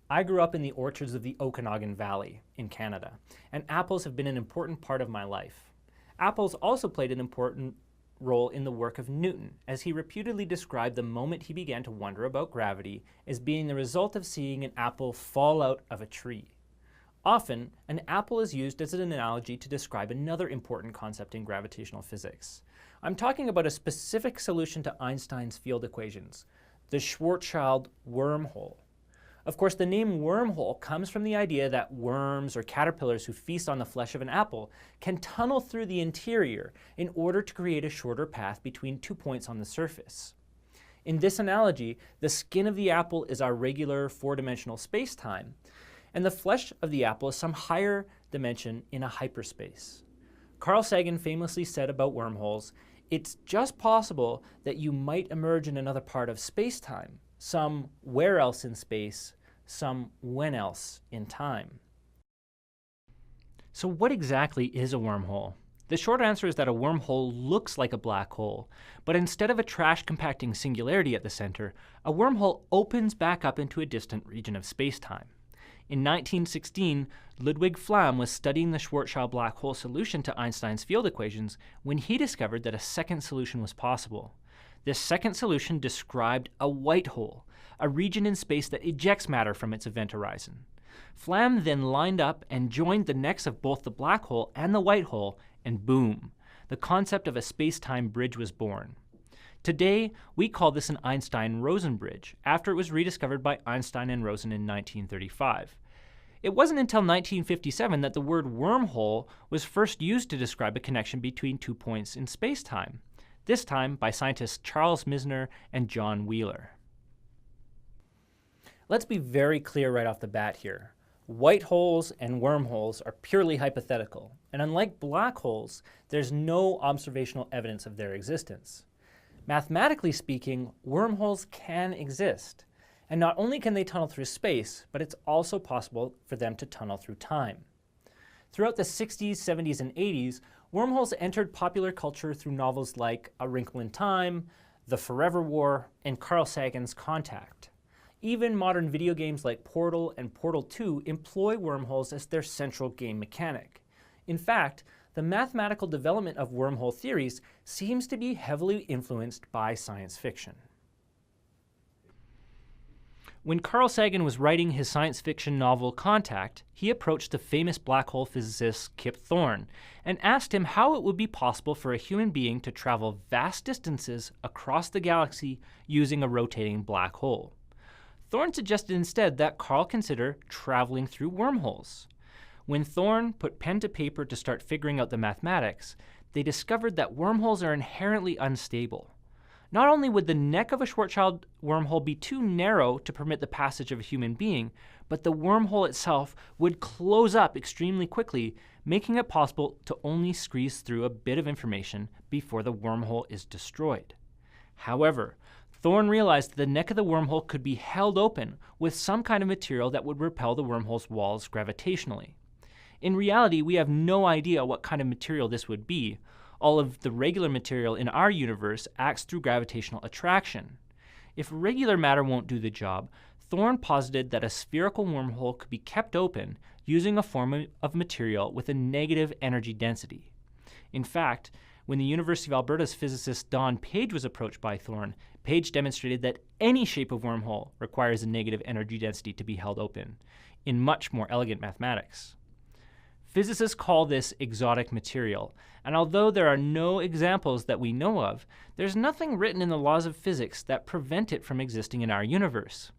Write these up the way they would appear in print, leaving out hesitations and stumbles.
I grew up in the orchards of the Okanagan Valley in Canada, and apples have been an important part of my life. Apples also played an important role in the work of Newton, as he reputedly described the moment he began to wonder about gravity as being the result of seeing an apple fall out of a tree. Often, an apple is used as an analogy to describe another important concept in gravitational physics. I'm talking about a specific solution to Einstein's field equations, the Schwarzschild wormhole. Of course, the name wormhole comes from the idea that worms or caterpillars who feast on the flesh of an apple can tunnel through the interior in order to create a shorter path between 2 points on the surface. In this analogy, the skin of the apple is our regular four-dimensional space-time, and the flesh of the apple is some higher dimension in a hyperspace. Carl Sagan famously said about wormholes, "It's just possible that you might emerge in another part of space-time, some where else in space, some when else in time." So what exactly is a wormhole? The short answer is that a wormhole looks like a black hole, but instead of a trash-compacting singularity at the center, a wormhole opens back up into a distant region of space-time. In 1916, Ludwig Flamm was studying the Schwarzschild black hole solution to Einstein's field equations when he discovered that a second solution was possible. This second solution described a white hole, a region in space that ejects matter from its event horizon. Flamm then lined up and joined the necks of both the black hole and the white hole, and boom, the concept of a space-time bridge was born. Today, we call this an Einstein-Rosen bridge, after it was rediscovered by Einstein and Rosen in 1935. It wasn't until 1957 that the word wormhole was first used to describe a connection between 2 points in space-time, this time by scientists Charles Misner and John Wheeler. Let's be very clear right off the bat here. White holes and wormholes are purely hypothetical, and unlike black holes, there's no observational evidence of their existence. Mathematically speaking, wormholes can exist, and not only can they tunnel through space, but it's also possible for them to tunnel through time. Throughout the 60s, 70s, and 80s, wormholes entered popular culture through novels like A Wrinkle in Time, The Forever War, and Carl Sagan's Contact. Even modern video games like Portal and Portal 2 employ wormholes as their central game mechanic. In fact, the mathematical development of wormhole theories seems to be heavily influenced by science fiction. When Carl Sagan was writing his science fiction novel Contact, he approached the famous black hole physicist Kip Thorne and asked him how it would be possible for a human being to travel vast distances across the galaxy using a rotating black hole. Thorne suggested instead that Carl consider traveling through wormholes. When Thorne put pen to paper to start figuring out the mathematics, they discovered that wormholes are inherently unstable. Not only would the neck of a Schwarzschild wormhole be too narrow to permit the passage of a human being, but the wormhole itself would close up extremely quickly, making it possible to only squeeze through a bit of information before the wormhole is destroyed. However, Thorne realized that the neck of the wormhole could be held open with some kind of material that would repel the wormhole's walls gravitationally. In reality, we have no idea what kind of material this would be. All of the regular material in our universe acts through gravitational attraction. If regular matter won't do the job, Thorne posited that a spherical wormhole could be kept open using a form of material with a negative energy density. In fact, when the University of Alberta's physicist Don Page was approached by Thorne, Page demonstrated that any shape of wormhole requires a negative energy density to be held open, in much more elegant mathematics. Physicists call this exotic material, and although there are no examples that we know of, there's nothing written in the laws of physics that prevent it from existing in our universe.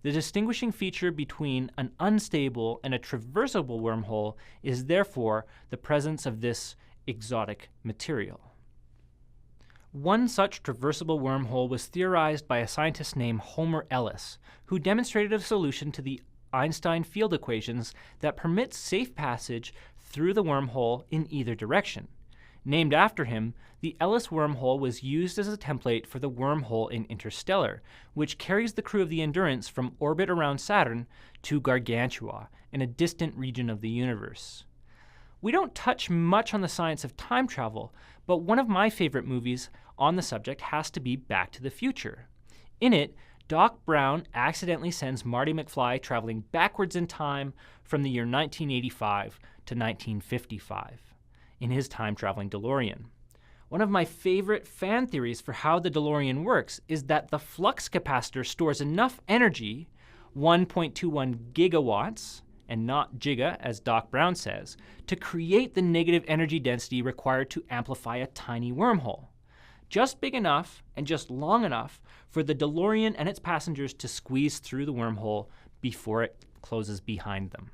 The distinguishing feature between an unstable and a traversable wormhole is therefore the presence of this exotic material. One such traversable wormhole was theorized by a scientist named Homer Ellis, who demonstrated a solution to the Einstein field equations that permits safe passage through the wormhole in either direction. Named after him, the Ellis wormhole was used as a template for the wormhole in Interstellar, which carries the crew of the Endurance from orbit around Saturn to Gargantua, in a distant region of the universe. We don't touch much on the science of time travel, but one of my favorite movies on the subject has to be Back to the Future. In it, Doc Brown accidentally sends Marty McFly traveling backwards in time from the year 1985 to 1955 in his time-traveling DeLorean. One of my favorite fan theories for how the DeLorean works is that the flux capacitor stores enough energy, 1.21 gigawatts, and not giga as Doc Brown says, to create the negative energy density required to amplify a tiny wormhole. Just big enough and just long enough for the DeLorean and its passengers to squeeze through the wormhole before it closes behind them.